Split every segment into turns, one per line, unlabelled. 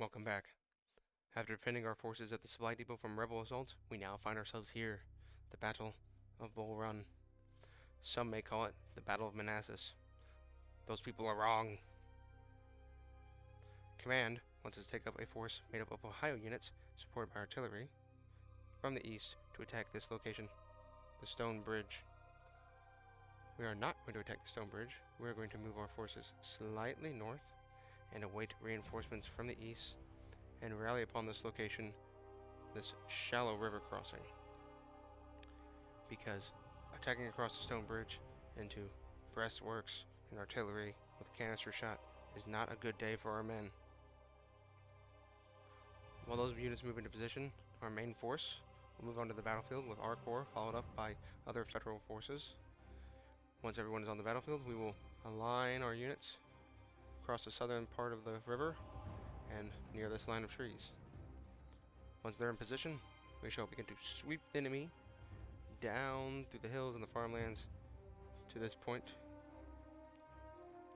Welcome back. After defending our forces at the supply depot from rebel assault, we now find ourselves here, the Battle of Bull Run. Some may call it the Battle of Manassas. Those people are wrong. Command wants us to take up a force made up of Ohio units, supported by artillery, from the east to attack this location, the Stone Bridge. We are not going to attack the Stone Bridge. We are going to move our forces slightly north and await reinforcements from the east and rally upon this location, this shallow river crossing. Because attacking across the Stone Bridge into breastworks and artillery with canister shot is not a good day for our men. While those units move into position, our main force will move onto the battlefield with our corps followed up by other federal forces. Once everyone is on the battlefield, we will align our units across the southern part of the river and near this line of trees. Once they're in position, we shall begin to sweep the enemy down through the hills and the farmlands to this point.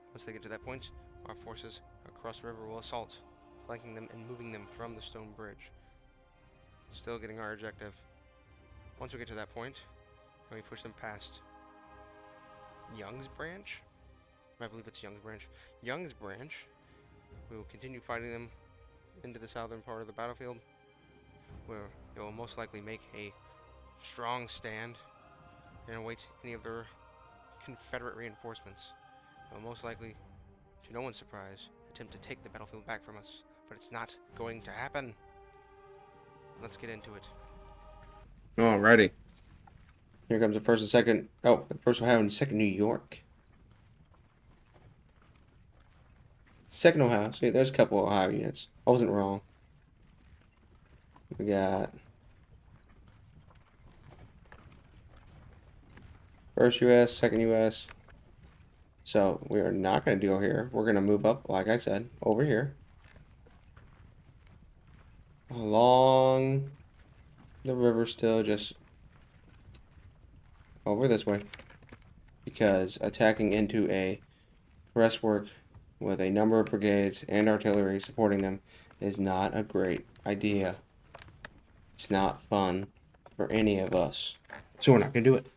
Once they get to that point, our forces across the river will assault, flanking them and moving them from the Stone Bridge. Still getting our objective. Once we get to that point, and we push them past Young's Branch, I believe it's Young's Branch, we will continue fighting them into the southern part of the battlefield, where they will most likely make a strong stand and await any of their Confederate reinforcements. They will most likely, to no one's surprise, attempt to take the battlefield back from us, but it's not going to happen. Let's get into it. Alrighty. Here comes the first and second. Oh, the first Ohio and second New York. Second Ohio. See, there's a couple of Ohio units. I wasn't wrong. We got first U.S., second U.S. So we are not going to go here. We're going to move up, like I said, over here. Along the river still, just over this way. Because attacking into a breastwork with a number of brigades and artillery supporting them is not a great idea. It's not fun for any of us. So we're not going to do it.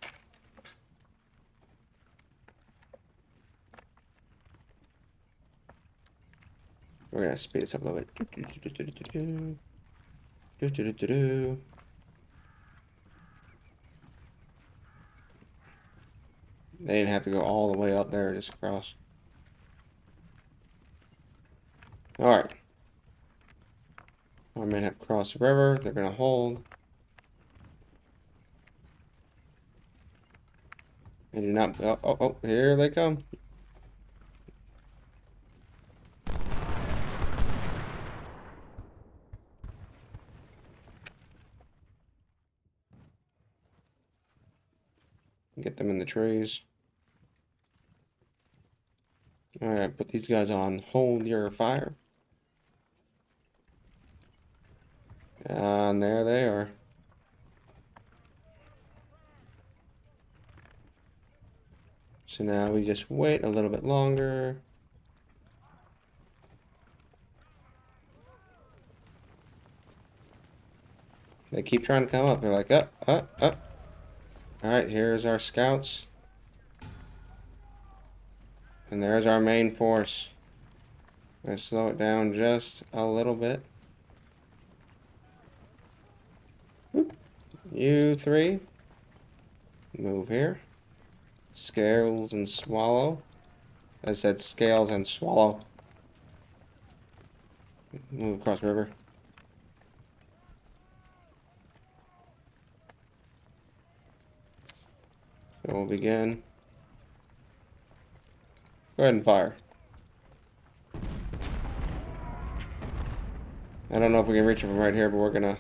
We're going to speed this up a little bit. They didn't have to go all the way up there just across. Alright. Our men have crossed the river. They're going to hold. And do not... Oh, here they come. Get them in the trees. Alright, put these guys on hold your fire. And there they are. So now we just wait a little bit longer. They keep trying to come up. They're like, up. Alright, here's our scouts. And there's our main force. Let's slow it down just a little bit. Whoop. You three. Move here. Scales and swallow. I said scales and swallow. Move across the river. So we'll begin. Go ahead and fire. I don't know if we can reach him from right here, but we're gonna...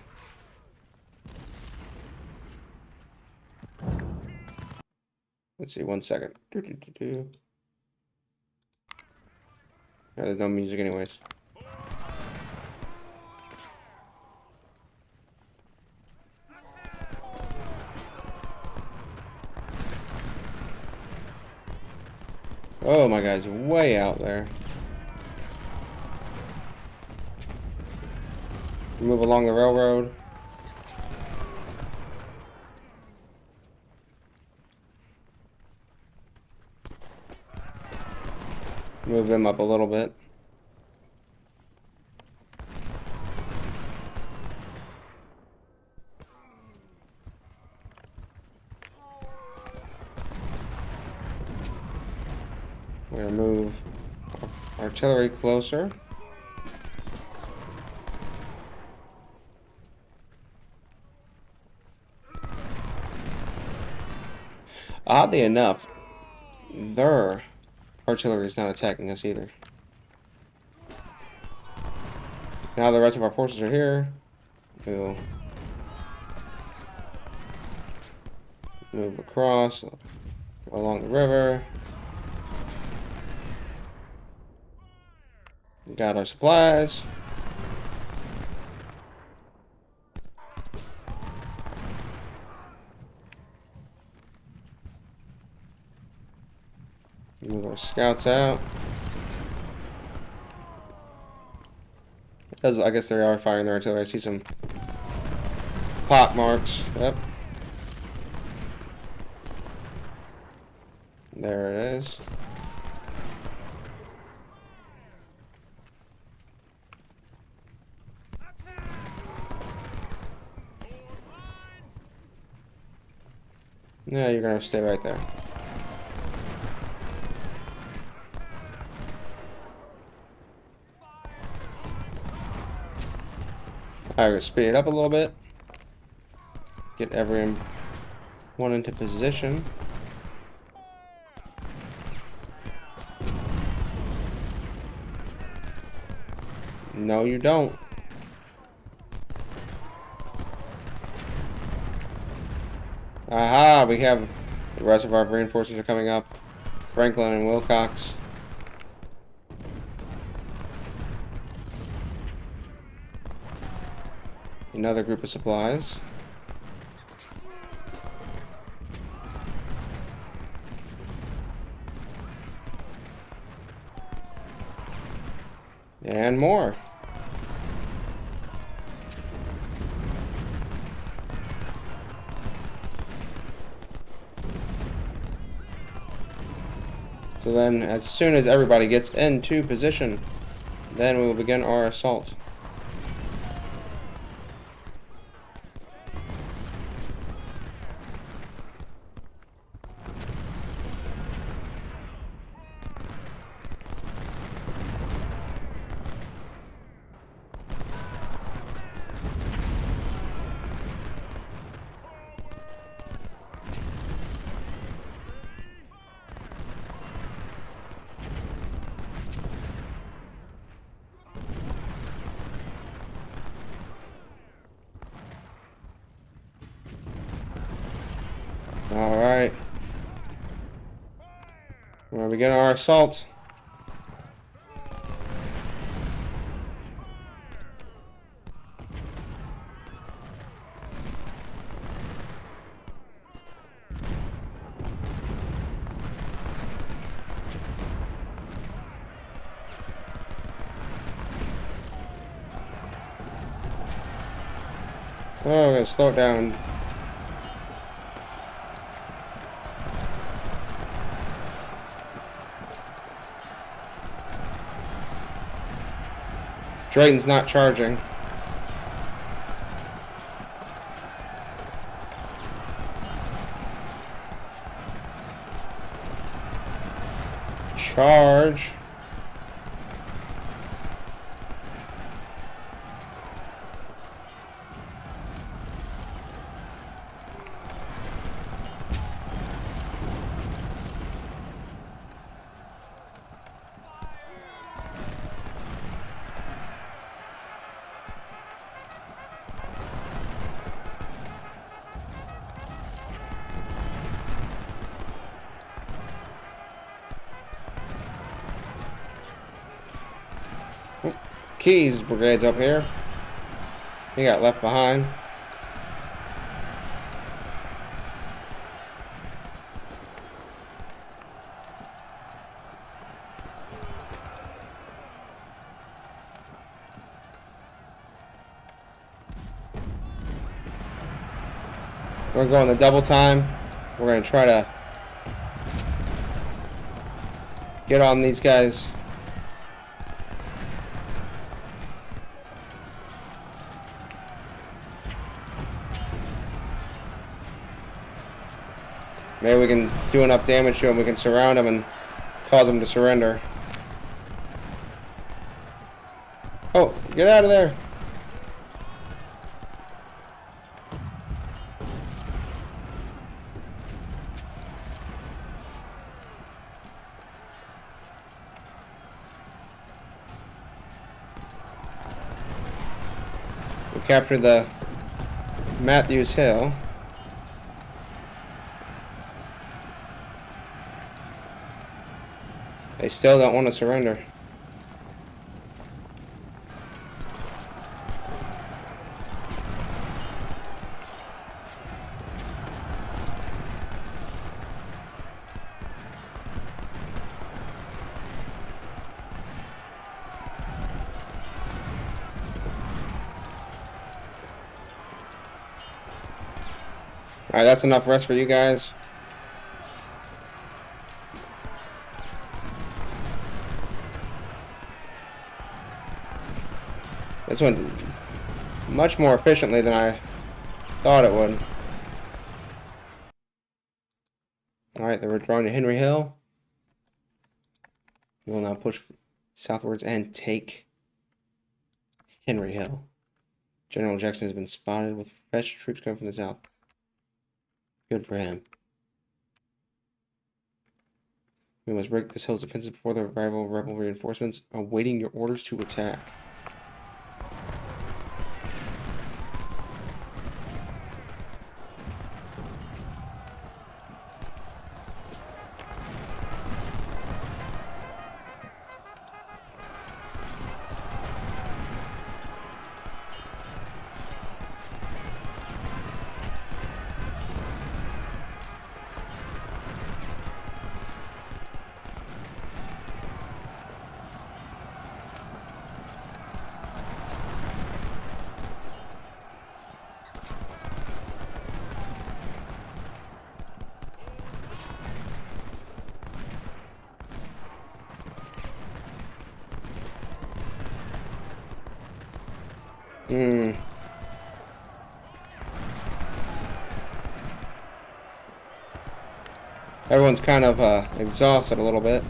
Let's see, 1 second. Yeah, there's no music anyways. Oh, my guy's way out there. Move along the railroad. Move them up a little bit. We're going to move artillery closer. Oddly enough, their artillery is not attacking us either. Now the rest of our forces are here. We'll move across along the river. We got our supplies. Move our scouts out. I guess they are firing their artillery. I see some pot marks. Yep. There it is. Yeah, you're gonna stay right there. Alright, we'll speed it up a little bit. Get everyone into position. No, you don't. Aha! We have the rest of our reinforcements are coming up. Franklin and Wilcox. Another group of supplies. And more. So then, as soon as everybody gets into position, then we will begin our assault. Alright. We're going to begin our assault. Oh, we're going to slow it down. Drayton's not charging. Charge. Keyes brigade's up here. He got left behind. We're going to double time. We're going to try to get on these guys. Maybe we can do enough damage to them, we can surround them and cause them to surrender. Oh, get out of there! We captured the Matthews Hill. They still don't want to surrender. Alright, that's enough rest for you guys. This went much more efficiently than I thought it would. Alright, they're withdrawing to Henry Hill. We will now push southwards and take Henry Hill. General Jackson has been spotted with fresh troops coming from the south. Good for him. We must break this hill's defenses before the arrival of rebel reinforcements, awaiting your orders to attack. Everyone's kind of exhausted a little bit.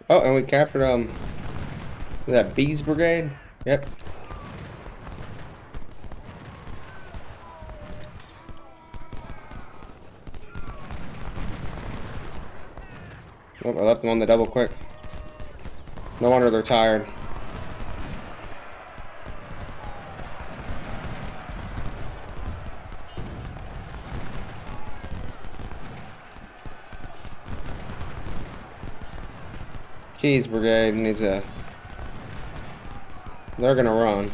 Oh, and we captured that B's Brigade. Yep. Oh, I left them on the double quick. No wonder they're tired. Keys Brigade needs a... They're gonna run.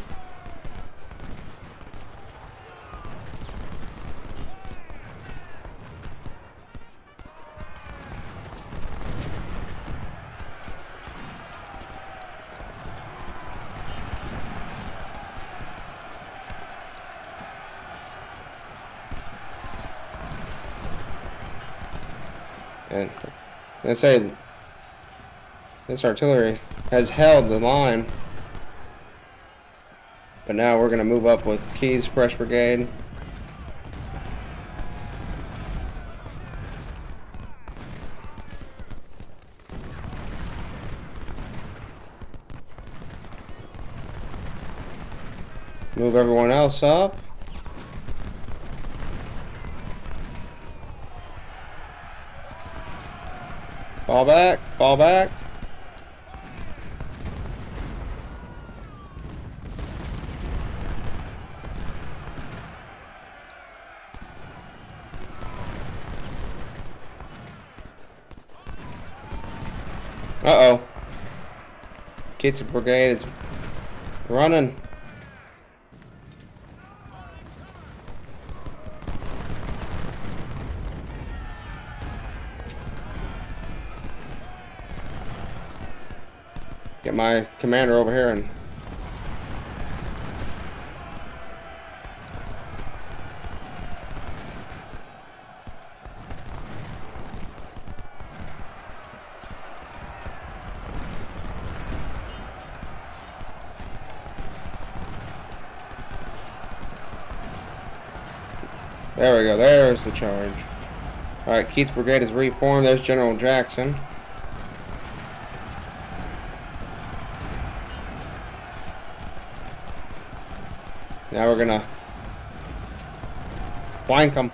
And let's say this artillery has held the line. But now we're going to move up with Keys Fresh Brigade. Move everyone else up. Fall back, fall back. Uh-oh. Keith's brigade is running. Get my commander over here and... There we go, there's the charge. Alright, Keith's brigade is reformed. There's General Jackson. Now we're gonna flank them.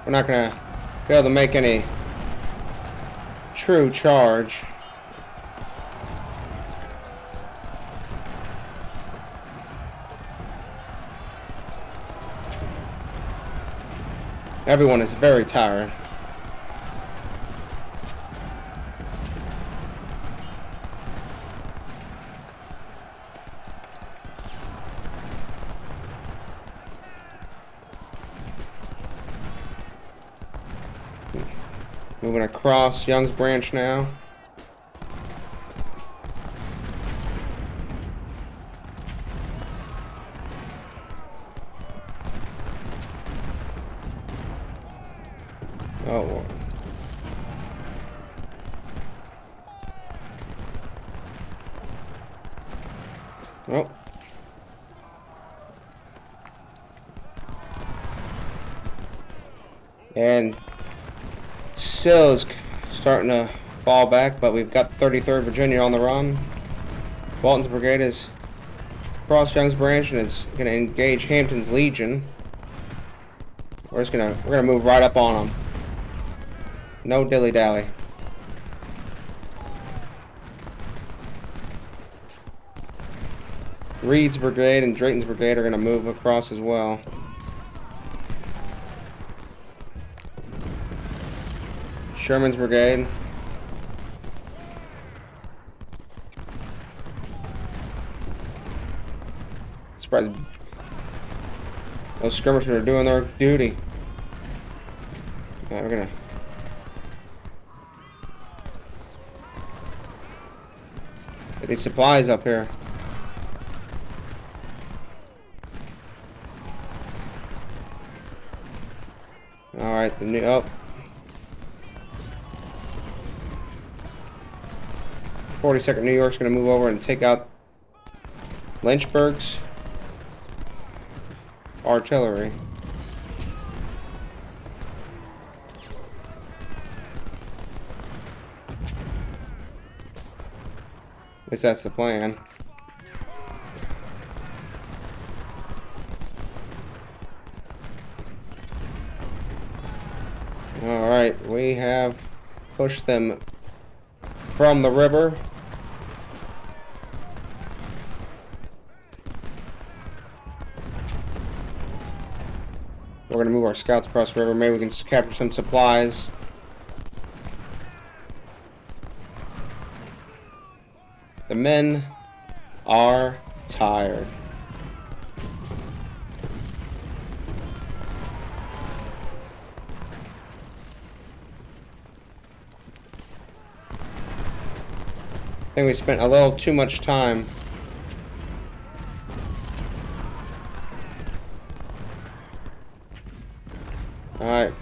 We're not gonna be able to make any true charge. Everyone is very tired. Moving across Young's branch now. Oh. Oh. And Sill's starting to fall back, but we've got 33rd Virginia on the run. Walton's brigade is across Young's branch and is going to engage Hampton's Legion. We're gonna move right up on them. No dilly dally. Reed's brigade and Drayton's brigade are going to move across as well. Sherman's brigade. Surprised those skirmishers are doing their duty. We're gonna get these supplies up here. All right, the new 42nd New York's going to move over and take out Lynchburg's artillery. At least that's the plan. Alright, we have pushed them from the river. We're going to move our scouts across the river. Maybe we can capture some supplies. The men are tired. I think we spent a little too much time. Alright.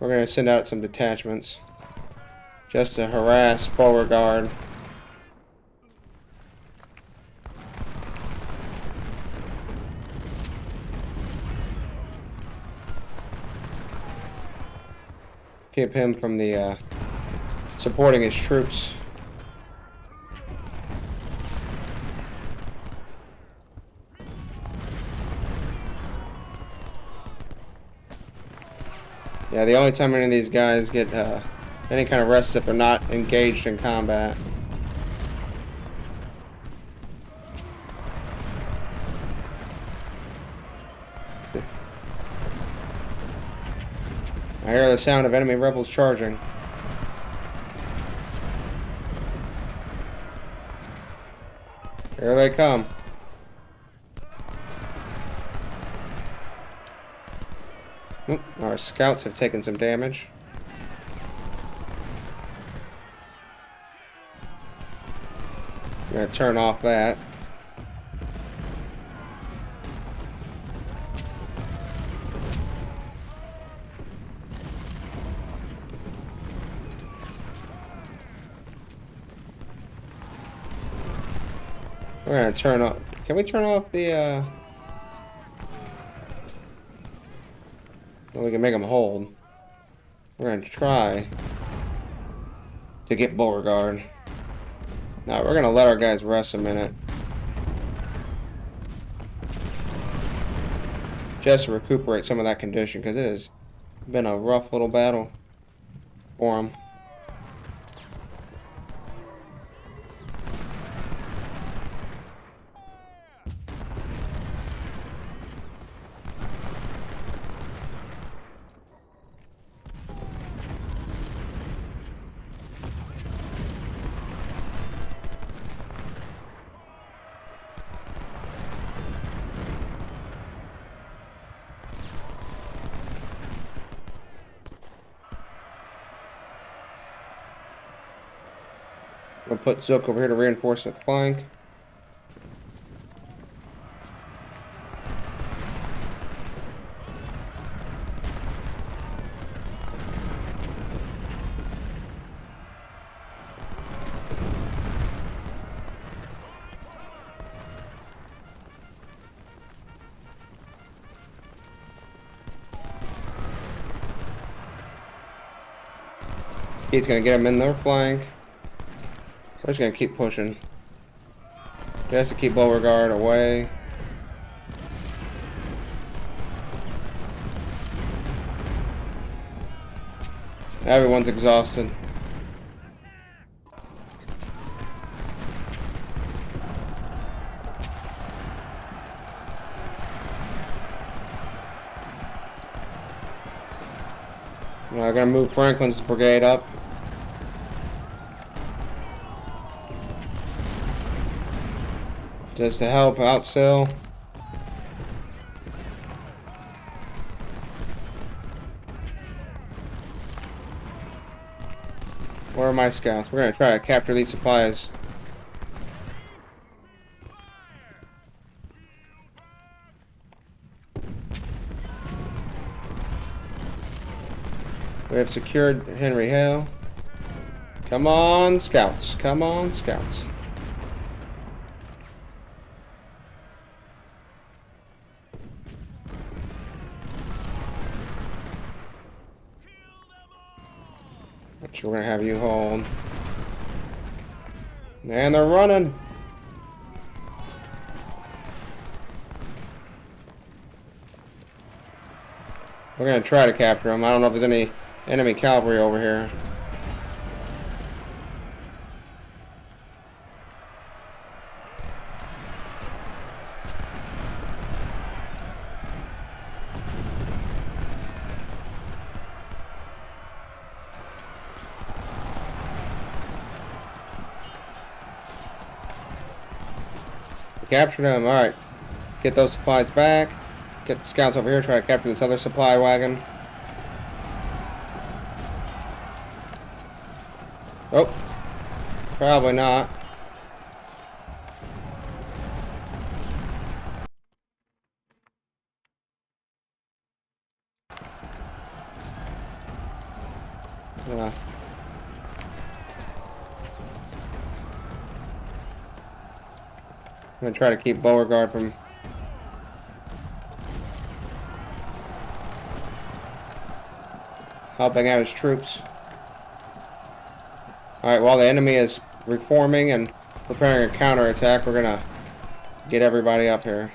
We're going to send out some detachments just to harass Beauregard. Keep him from the supporting his troops. Yeah, the only time any of these guys get any kind of rest is if they're not engaged in combat. I hear the sound of enemy rebels charging. Here they come. Oop, our scouts have taken some damage. I'm going to turn off that. We're going to turn off... Can we turn off the, Well, we can make them hold. We're going to try to get Beauregard. Now, we're going to let our guys rest a minute. Just to recuperate some of that condition, because it has been a rough little battle for them. We'll put Zook over here to reinforce the flank. He's gonna get him in their flank. We're just gonna keep pushing. Just to keep Beauregard away. Everyone's exhausted. I'm gonna move Franklin's brigade up. Just to help out Sil. Where are my scouts? We're gonna try to capture these supplies. We have secured Henry Hill. Come on, scouts. Come on, scouts. Which we're gonna have you hold. And they're running. We're gonna try to capture them. I don't know if there's any enemy cavalry over here. Capture them. Alright. Get those supplies back. Get the scouts over here. Try to capture this other supply wagon. Oh. Probably not. I'm gonna try to keep Beauregard from helping out his troops. Alright, while the enemy is reforming and preparing a counterattack, we're gonna get everybody up here.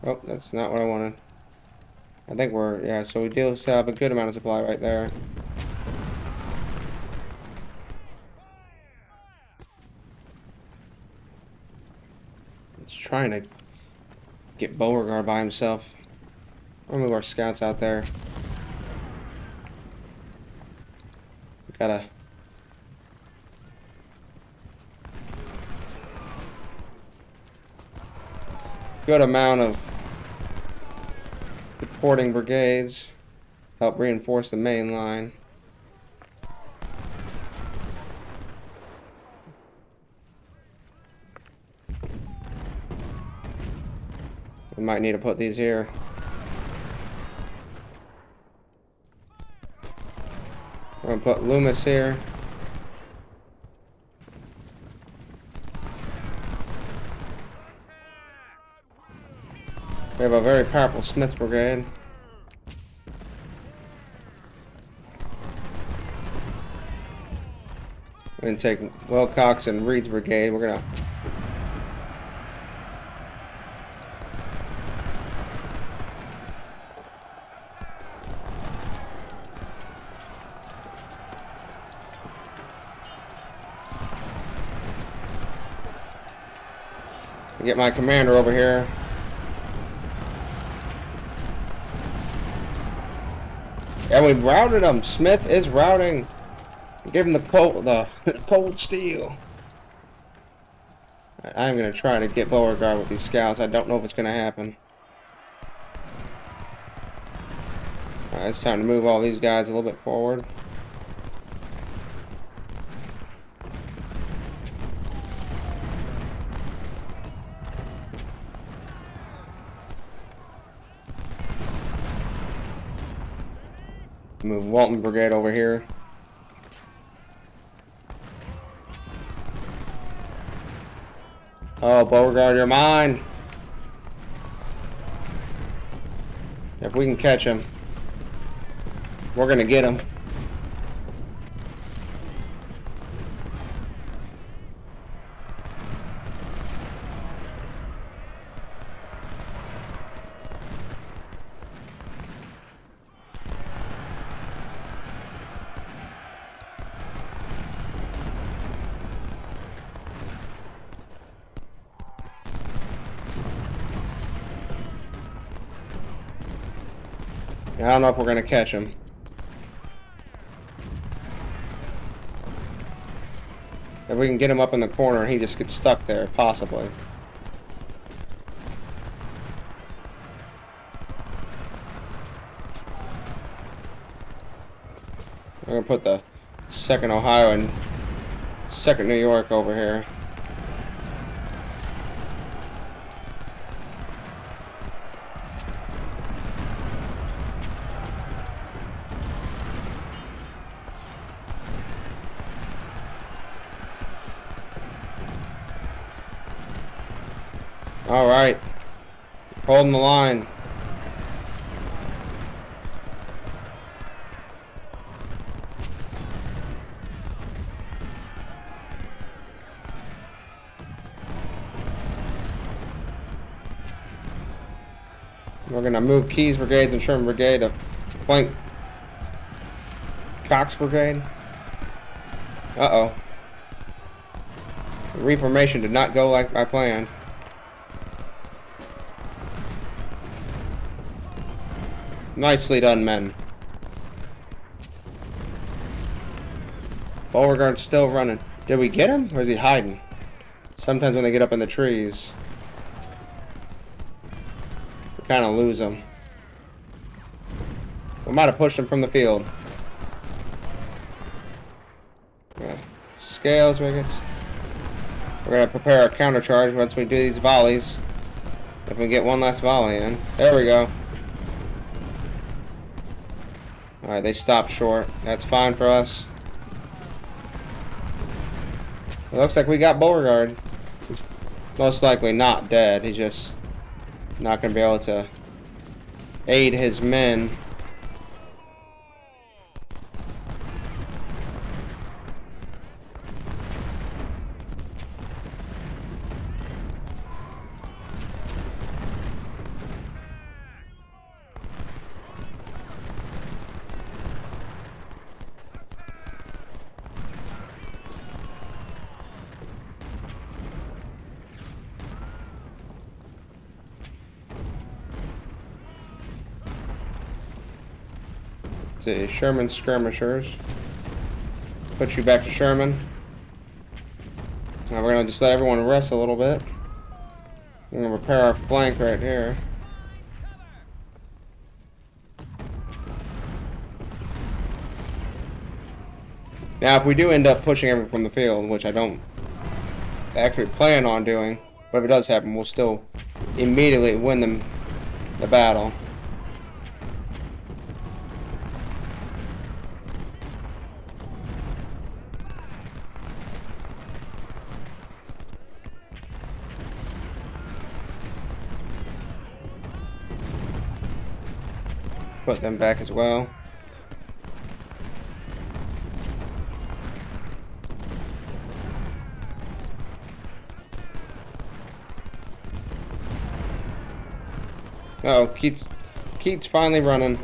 Oh, that's not what I wanted. I think we're, yeah, so we do still have a good amount of supply right there. He's trying to get Beauregard by himself. We'll move our scouts out there. We got a good amount of supporting brigades. Help reinforce the main line. We might need to put these here. We're going to put Loomis here. We have a very powerful Smith's Brigade. We're going to take Wilcox and Reed's Brigade. We're going to get my commander over here. And we routed him. Smith is routing. Give him the cold steel. I'm going to try to get Beauregard with these scouts. I don't know if it's going to happen. Alright, it's time to move all these guys a little bit forward. Move Walton Brigade over here. Oh, Beauregard, you're mine. If we can catch him, we're gonna get him. I don't know if we're going to catch him. If we can get him up in the corner and he just gets stuck there, possibly. We're going to put the 2nd Ohio and 2nd New York over here. All right, holding the line. We're gonna move Keyes Brigade and Sherman Brigade to flank Cox Brigade. Uh-oh. The reformation did not go like I planned. Nicely done, men. Beauregard's still running. Did we get him, or is he hiding? Sometimes when they get up in the trees, we kind of lose them. We might have pushed him from the field. Yeah. Scales, Ricketts. We're going to prepare a countercharge once we do these volleys. If we get one last volley in. There we go. Alright, they stopped short. That's fine for us. It looks like we got Beauregard. He's most likely not dead. He's just not going to be able to aid his men. see, Sherman skirmishers. Put you back to Sherman. Now we're gonna just let everyone rest a little bit. We're gonna repair our flank right here. Now, if we do end up pushing everyone from the field, which I don't actually plan on doing, but if it does happen, we'll still immediately win the battle. Put them back as well. Oh, Keats finally running.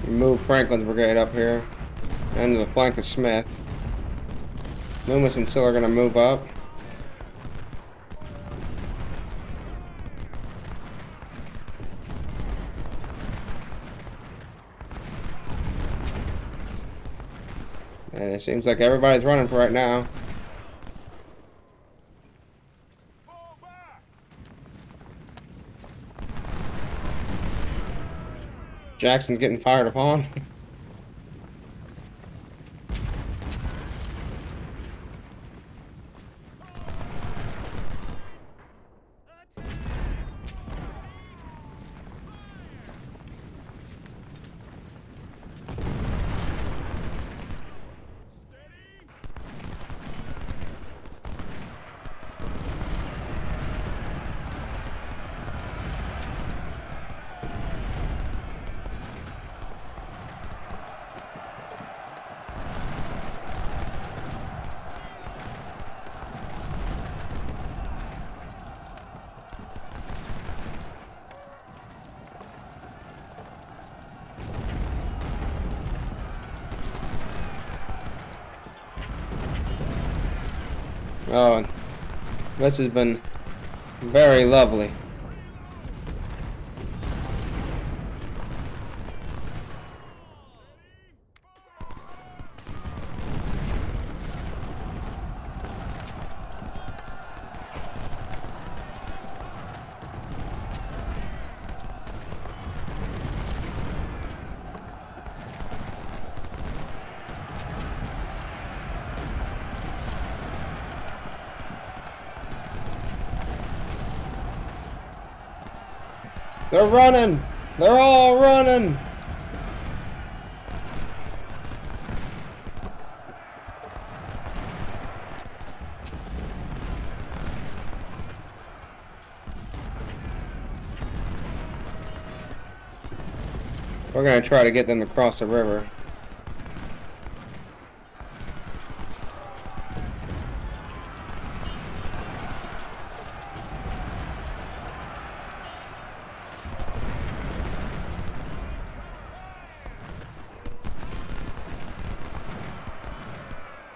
Move Franklin's brigade up here. And the flank of Smith. Loomis and Sill are going to move up. And it seems like everybody's running for right now. Jackson's getting fired upon. Oh, this has been very lovely. They're running! They're all running! We're gonna try to get them to cross the river.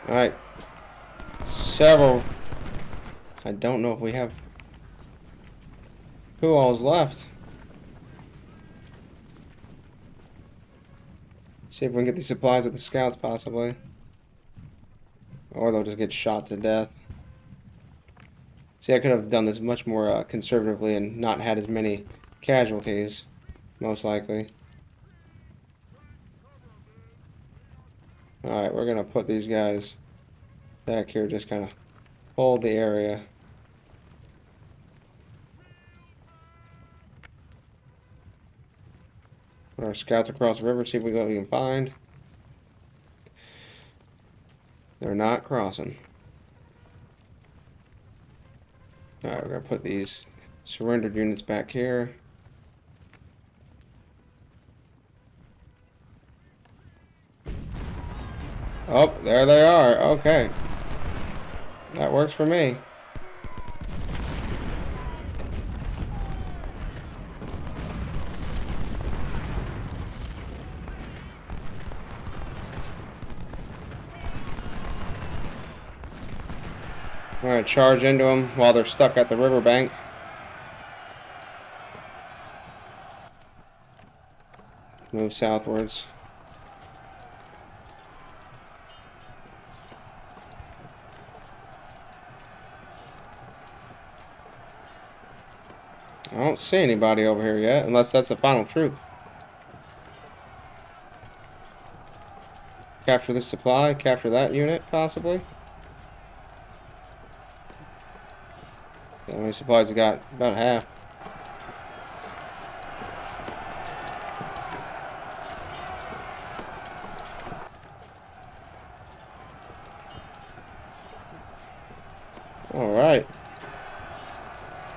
Alright. Several. I don't know if we have. Who all's left? See if we can get these supplies with the scouts, possibly. Or they'll just get shot to death. See, I could have done this much more conservatively and not had as many casualties, most likely. Alright, we're going to put these guys back here, just kind of hold the area. Put our scouts across the river, see if we can find. They're not crossing. Alright, we're going to put these surrendered units back here. Oh, there they are. Okay. That works for me. I'm going to charge into them while they're stuck at the riverbank. Move southwards. I don't see anybody over here yet, unless that's the final troop. Capture this supply, capture that unit, possibly. How many supplies I got? About half. Alright.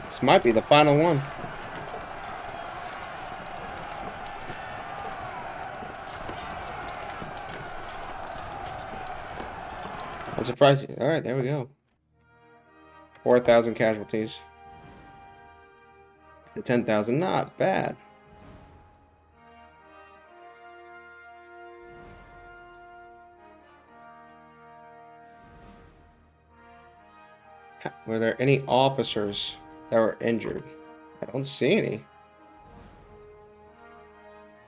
This might be the final one. That's surprising. Alright, there we go. 4,000 casualties. To 10,000, not bad. Were there any officers that were injured? I don't see any.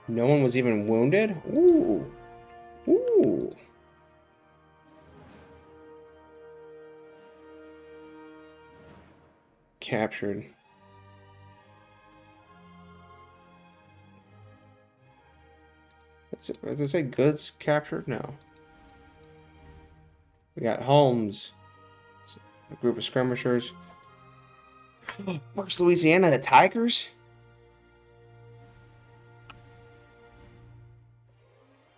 No one was even wounded? Ooh. Ooh. Captured. Does it say goods captured? No. We got homes. A group of skirmishers. Where's Louisiana? The Tigers?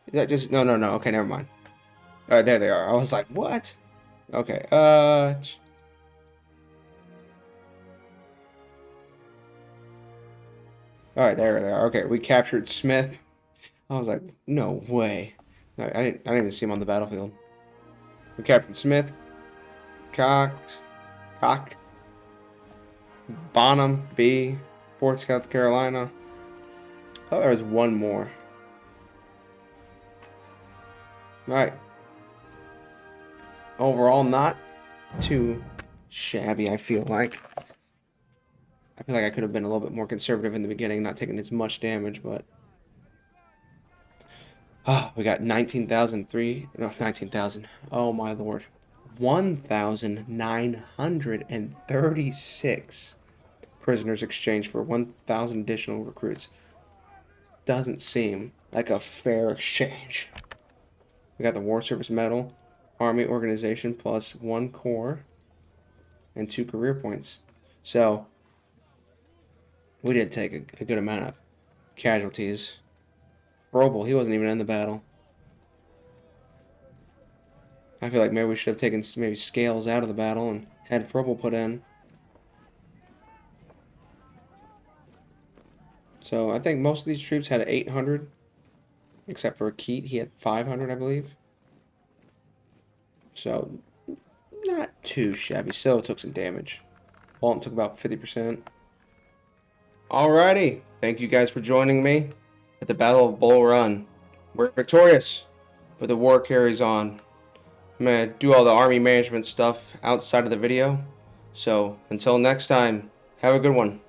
Is that just... No. Okay, never mind. Alright, there they are. I was like, what? Okay, Alright, there they are. Okay, we captured Smith. I was like, no way. No, I didn't even see him on the battlefield. We captured Smith, Cock, Bonham, B, 4th South Carolina. I thought there was one more. Right. Overall, not too shabby, I feel like. I feel like I could have been a little bit more conservative in the beginning, not taking as much damage, but... we got 19,003. No, 19,000. Oh, my lord. 1,936 prisoners exchanged for 1,000 additional recruits. Doesn't seem like a fair exchange. We got the War Service Medal, Army Organization plus 1 corps, and 2 career points. So, we did take a good amount of casualties. Frobel, he wasn't even in the battle. I feel like maybe we should have taken maybe Scales out of the battle and had Frobel put in. So I think most of these troops had 800, except for Keat, he had 500, I believe. So not too shabby. Still took some damage. Walton took about 50%. Alrighty, thank you guys for joining me at the Battle of Bull Run. We're victorious, but the war carries on. I'm going to do all the army management stuff outside of the video. So until next time, have a good one.